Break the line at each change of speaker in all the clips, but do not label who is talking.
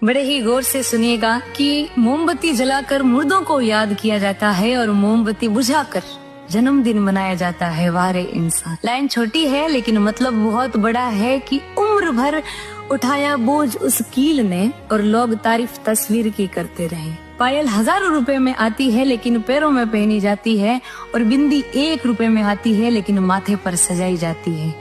बड़े ही गौर से सुनिएगा कि मोमबत्ती जलाकर मुर्दों को याद किया जाता है और मोमबत्ती बुझाकर जन्मदिन मनाया जाता है। वारे इंसान। लाइन छोटी है लेकिन मतलब बहुत बड़ा है कि उम्र भर उठाया बोझ उस कील ने और लोग तारीफ तस्वीर की करते रहे। पायल हजारों रुपए में आती है लेकिन पैरों में पहनी जाती है और बिंदी 1 रुपए में आती है लेकिन माथे पर सजाई जाती है।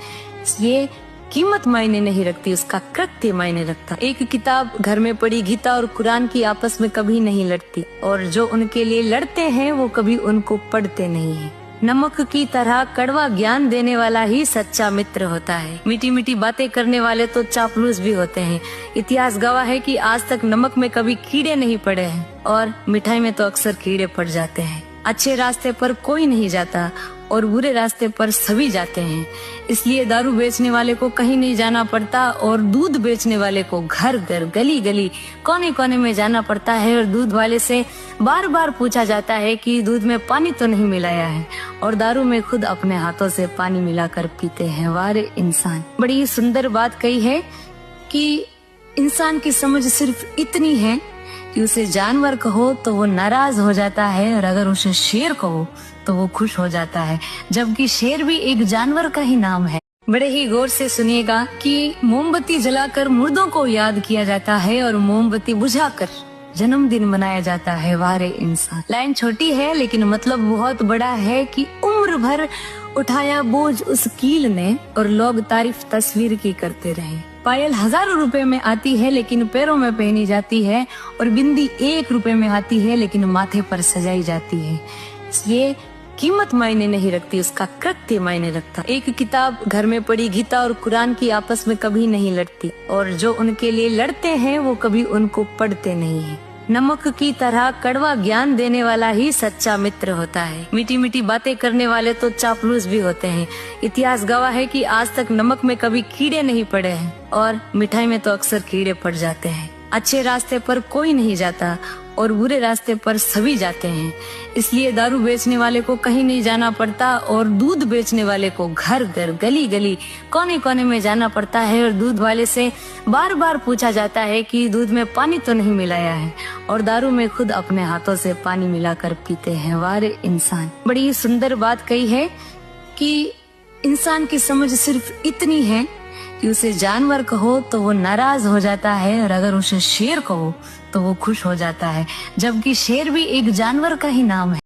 ये कीमत मायने नहीं रखती, उसका कृत्य मायने रखता। एक किताब घर में पड़ी गीता और कुरान की आपस में कभी नहीं लड़ती और जो उनके लिए लड़ते हैं वो कभी उनको पढ़ते नहीं है। नमक की तरह कड़वा ज्ञान देने वाला ही सच्चा मित्र होता है। मीठी मीठी बातें करने वाले तो चापलूस भी होते हैं। इतिहास गवाह है कि आज तक नमक में कभी कीड़े नहीं पड़े हैं और मिठाई में तो अक्सर कीड़े पड़ जाते हैं। अच्छे रास्ते पर कोई नहीं जाता और बुरे रास्ते पर सभी जाते हैं। इसलिए दारू बेचने वाले को कहीं नहीं जाना पड़ता और दूध बेचने वाले को घर घर गली गली कोने कोने में जाना पड़ता है और दूध वाले से बार बार पूछा जाता है कि दूध में पानी तो नहीं मिलाया है, और दारू में खुद अपने हाथों से पानी मिलाकर पीते हैं। वारे इंसान। बड़ी सुंदर बात कही है कि इंसान की समझ सिर्फ इतनी है कि उसे जानवर कहो तो वो नाराज हो जाता है और अगर उसे शेर कहो तो वो खुश हो जाता है, जबकि शेर भी एक जानवर का ही नाम है। बड़े ही गौर से सुनिएगा कि मोमबत्ती जलाकर मुर्दों को याद किया जाता है और मोमबत्ती बुझाकर जन्मदिन मनाया जाता है। वारे इंसान। लाइन छोटी है लेकिन मतलब बहुत बड़ा है कि उम्र भर उठाया बोझ उस कील ने और लोग तारीफ तस्वीर की करते रहे। पायल हजारों रुपए में आती है लेकिन पैरों में पहनी जाती है और बिंदी 1 रुपए में आती है लेकिन माथे पर सजाई जाती है। ये कीमत मायने नहीं रखती, उसका कृत्य मायने रखता। एक किताब घर में पड़ी गीता और कुरान की आपस में कभी नहीं लड़ती और जो उनके लिए लड़ते हैं वो कभी उनको पढ़ते नहीं है। नमक की तरह कड़वा ज्ञान देने वाला ही सच्चा मित्र होता है। मीठी मीठी बातें करने वाले तो चापलूस भी होते हैं। इतिहास गवाह है कि आज तक नमक में कभी कीड़े नहीं पड़े हैं और मिठाई में तो अक्सर कीड़े पड़ जाते हैं। अच्छे रास्ते पर कोई नहीं जाता और बुरे रास्ते पर सभी जाते हैं। इसलिए दारू बेचने वाले को कहीं नहीं जाना पड़ता और दूध बेचने वाले को घर घर गली गली कोने कोने में जाना पड़ता है और दूध वाले से बार बार पूछा जाता है कि दूध में पानी तो नहीं मिलाया है, और दारू में खुद अपने हाथों से पानी मिलाकर पीते हैं। वारे इंसान। बड़ी सुंदर बात कही है कि इंसान की समझ सिर्फ इतनी है कि उसे जानवर कहो तो वो नाराज हो जाता है और अगर उसे शेर कहो तो वो खुश हो जाता है, जबकि शेर भी एक जानवर का ही नाम है।